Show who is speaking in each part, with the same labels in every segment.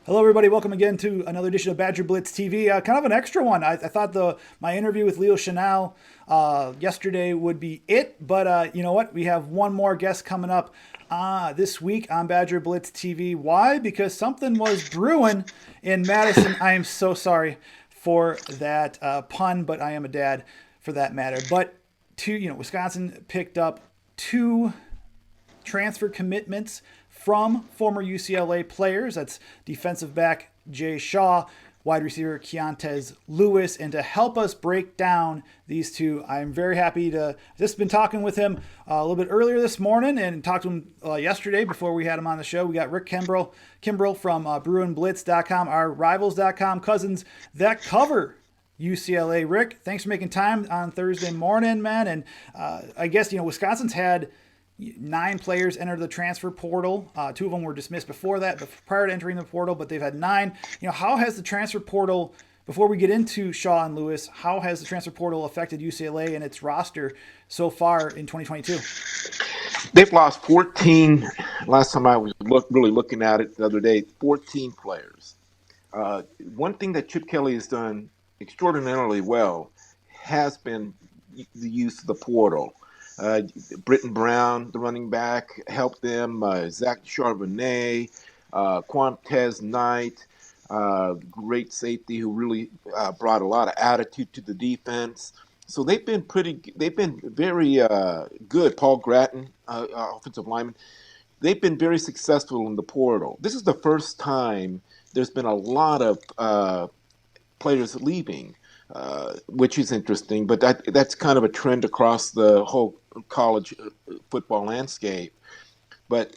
Speaker 1: Hello, everybody. Welcome again to another edition of BadgerBlitz TV. Kind of an extra one. I thought my interview with Leo Chanel yesterday would be it, but you know what? We have one more guest coming up this week on BadgerBlitz TV. Why? Because something was brewing in Madison. I am so sorry for that pun, but I am a dad for that matter. But Wisconsin picked up two transfer commitments from former UCLA players. That's defensive back Jay Shaw, wide receiver Keontez Lewis. And to help us break down these two, I'm very happy to just been talking with him a little bit earlier this morning and talked to him yesterday before we had him on the show. We got Rick Kimbrel from BruinBlitz.com, our Rivals.com cousins that cover UCLA. Rick, thanks for making time on Thursday morning, man. And I guess, Wisconsin's had 9 players enter the transfer portal. 2 of them were dismissed before that, but prior to entering the portal, but they've had 9. How has the transfer portal, before we get into Shaw and Lewis, how has the transfer portal affected UCLA and its roster so far in 2022?
Speaker 2: They've lost 14. Last time I was really looking at it the other day, 14 players. One thing that Chip Kelly has done extraordinarily well has been the use of the portal. Britton Brown, the running back, helped them. Zach Charbonnet, Quantez Knight, great safety who really brought a lot of attitude to the defense. So they've been very good. Paul Gratton, offensive lineman, they've been very successful in the portal. This is the first time there's been a lot of players leaving, which is interesting. But that's kind of a trend across the whole college football landscape. But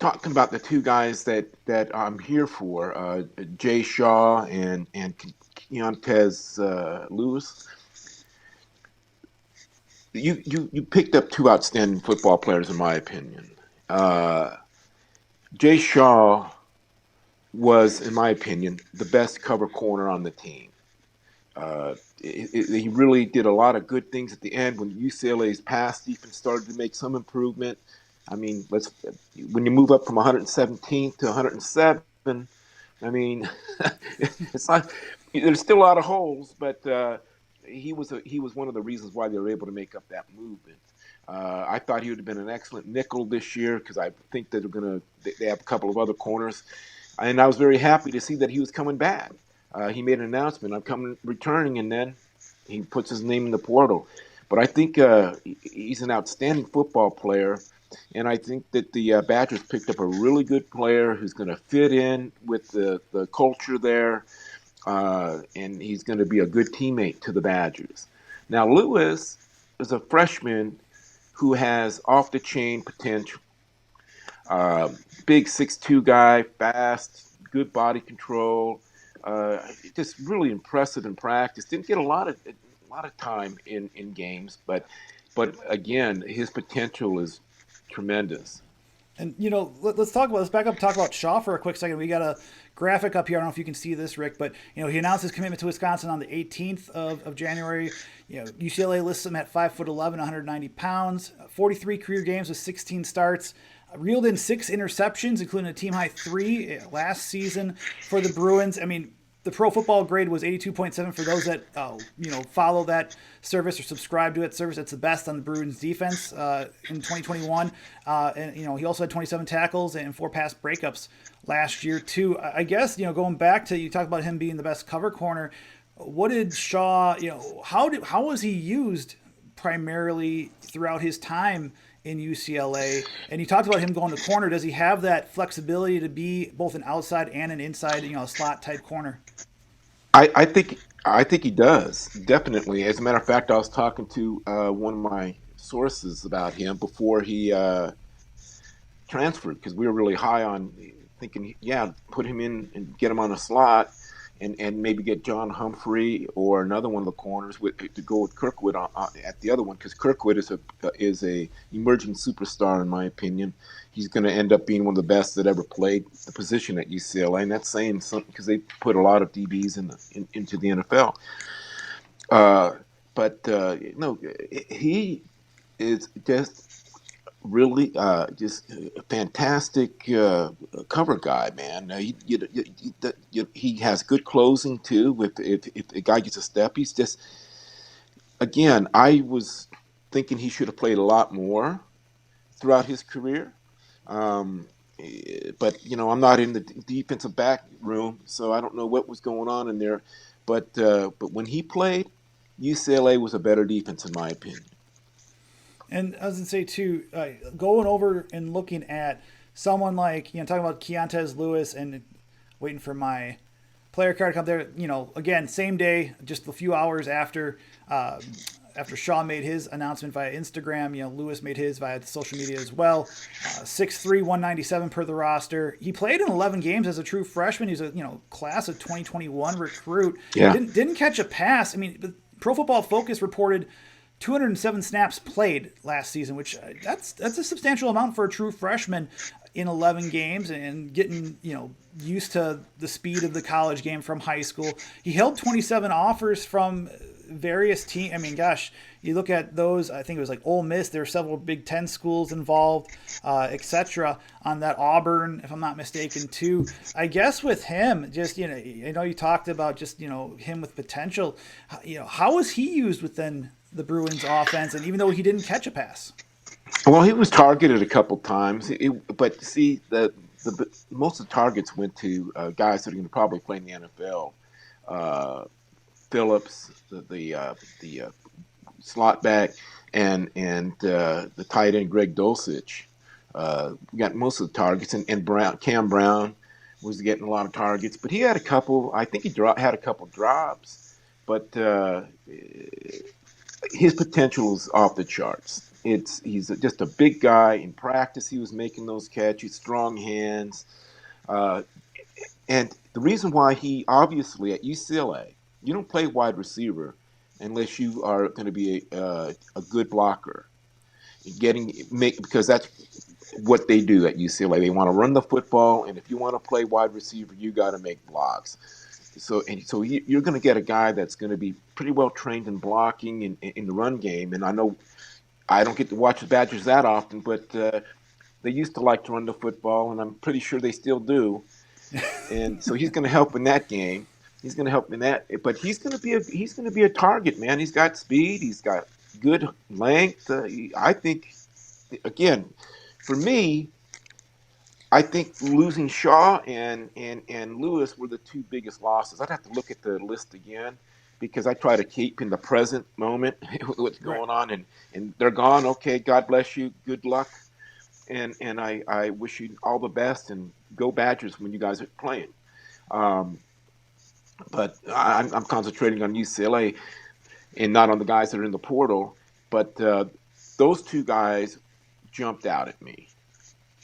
Speaker 2: talking about the two guys that I'm here for, Jay Shaw and Keontez Lewis. You picked up two outstanding football players, in my opinion. Jay Shaw was, in my opinion, the best cover corner on the team. He really did a lot of good things at the end when UCLA's pass defense started to make some improvement. I mean, when you move up from 117th to 107, I mean, it's not. There's still a lot of holes, but he was one of the reasons why they were able to make up that movement. I thought he would have been an excellent nickel this year because I think that they have a couple of other corners, and I was very happy to see that he was coming back. He made an announcement, I'm returning, and then he puts his name in the portal. But I think he's an outstanding football player, and I think that the Badgers picked up a really good player who's going to fit in with the culture there, and he's going to be a good teammate to the Badgers. Now, Lewis is a freshman who has off-the-chain potential. Big 6'2" guy, fast, good body control. Just really impressive in practice. Didn't get a lot of time in games, but again, his potential is tremendous.
Speaker 1: And let's back up and talk about Shaw for a quick second. We got a graphic up here. I don't know if you can see this, Rick, but he announced his commitment to Wisconsin on the 18th of January. UCLA lists him at 5'11", 190 pounds, 43 career games with 16 starts. Reeled in 6 interceptions, including a team high 3 last season for the Bruins. I mean, the pro football grade was 82.7 for those that follow that service or subscribe to that service. It's the best on the Bruins defense in 2021. And he also had 27 tackles and 4 pass breakups last year too. I guess going back to, you talked about him being the best cover corner. What did Shaw? How was he used primarily throughout his time in UCLA? And you talked about him going to corner. Does he have that flexibility to be both an outside and an inside, a slot type corner?
Speaker 2: I think he does, definitely. As a matter of fact, I was talking to one of my sources about him before he transferred because we were really high on thinking, yeah, put him in and get him on a slot. And maybe get John Humphrey or another one of the corners to go with Kirkwood at the other one, because Kirkwood is a emerging superstar in my opinion. He's going to end up being one of the best that ever played the position at UCLA, and that's saying something because they put a lot of DBs into the NFL. But no, he is just really just a fantastic cover guy, man. He has good closing too. If the guy gets a step, he's just again. I was thinking he should have played a lot more throughout his career. But I'm not in the defensive back room, so I don't know what was going on in there. But when he played, UCLA was a better defense in my opinion.
Speaker 1: And I was going to say, too, going over and looking at someone like, talking about Keontez Lewis and waiting for my player card to come there, again, same day, just a few hours after Shaw made his announcement via Instagram, Lewis made his via social media as well. 6'3", 197 per the roster. He played in 11 games as a true freshman. He's a class of 2021 recruit.
Speaker 2: Yeah.
Speaker 1: Didn't catch a pass. I mean, Pro Football Focus reported 207 snaps played last season, which that's a substantial amount for a true freshman in 11 games and getting, used to the speed of the college game from high school. He held 27 offers from various teams. I mean, gosh, you look at those, I think it was like Ole Miss, there were several Big Ten schools involved, etc. on that. Auburn, if I'm not mistaken, too. I guess with him, just, I know you talked about just, him with potential. How was he used within the Bruins offense, and even though he didn't catch a pass?
Speaker 2: Well, he was targeted a couple times, but see, the most of the targets went to guys that are going to probably play in the NFL. Phillips, the slot back, and the tight end Greg Dulcich got most of the targets, and Cam Brown was getting a lot of targets, but he had a couple. I think he had a couple drops, but his potential is off the charts. He's just a big guy. In practice, he was making those catches, strong hands. And the reason why he obviously at UCLA, you don't play wide receiver unless you are going to be a good blocker. Because that's what they do at UCLA. They want to run the football, and if you want to play wide receiver, you got to make blocks. So you're going to get a guy that's going to be pretty well trained in blocking in the run game. And I know I don't get to watch the Badgers that often, but they used to like to run the football, and I'm pretty sure they still do. And so he's going to help in that game. He's going to help in that, but he's going to be a target, man. He's got speed. He's got good length. I think, again, for me, I think losing Shaw and Lewis were the two biggest losses. I'd have to look at the list again because I try to keep in the present moment what's going on, and they're gone. Okay, God bless you. Good luck, and I wish you all the best, and go Badgers when you guys are playing. But I'm concentrating on UCLA and not on the guys that are in the portal. But those two guys jumped out at me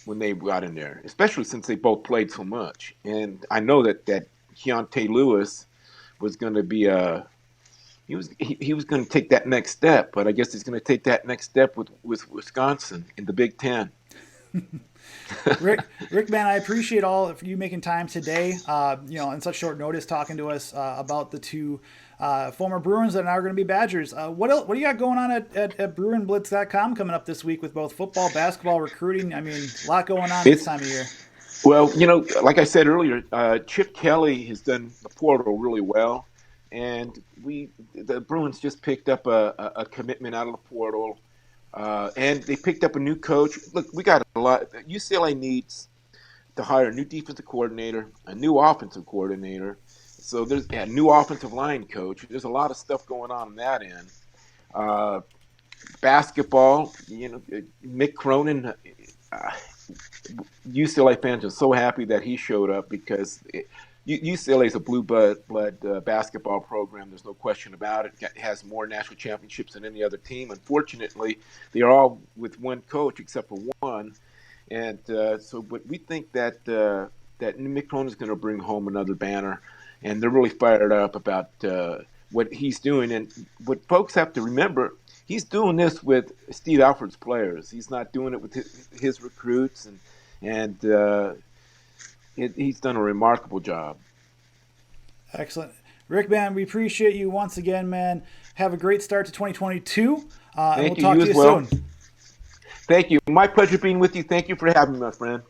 Speaker 2: when they got in there, especially since they both played so much. And I know that Keontez Lewis was going to be he was going to take that next step, but I guess he's going to take that next step with Wisconsin in the Big Ten.
Speaker 1: Rick, man, I appreciate all of you making time today, in such short notice, talking to us about the two former Bruins that are now going to be Badgers. What do you got going on at BruinBlitz.com coming up this week with both football, basketball, recruiting? I mean, a lot going on this time of year.
Speaker 2: Well, like I said earlier, Chip Kelly has done the portal really well, and the Bruins just picked up a commitment out of the portal. And they picked up a new coach. Look, we got a lot. UCLA needs to hire a new defensive coordinator, a new offensive coordinator. So there's a new offensive line coach. There's a lot of stuff going on that end. Basketball, Mick Cronin, UCLA fans are so happy that he showed up because UCLA is a blue blood basketball program. There's no question about it. It has more national championships than any other team. Unfortunately, they are all with one coach except for one. And but we think that Mick Cronin is going to bring home another banner. And they're really fired up about what he's doing. And what folks have to remember, he's doing this with Steve Alford's players. He's not doing it with his recruits. And he's done a remarkable job.
Speaker 1: Excellent. Rick, man, we appreciate you once again, man. Have a great start to 2022. And we'll talk to you soon.
Speaker 2: Thank you. My pleasure being with you. Thank you for having me, my friend.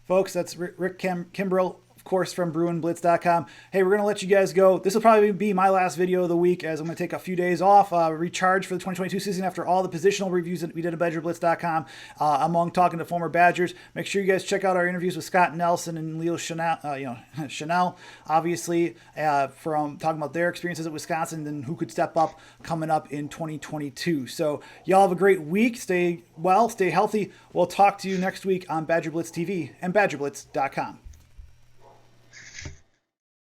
Speaker 1: Folks, that's Rick Kimbrel, of course, from BruinBlitz.com. Hey, we're going to let you guys go. This will probably be my last video of the week, as I'm going to take a few days off, recharge for the 2022 season after all the positional reviews that we did at BadgerBlitz.com, among talking to former Badgers. Make sure you guys check out our interviews with Scott Nelson and Leo Chanel, obviously, from talking about their experiences at Wisconsin and who could step up coming up in 2022. So y'all have a great week. Stay well, stay healthy. We'll talk to you next week on BadgerBlitz TV and BadgerBlitz.com.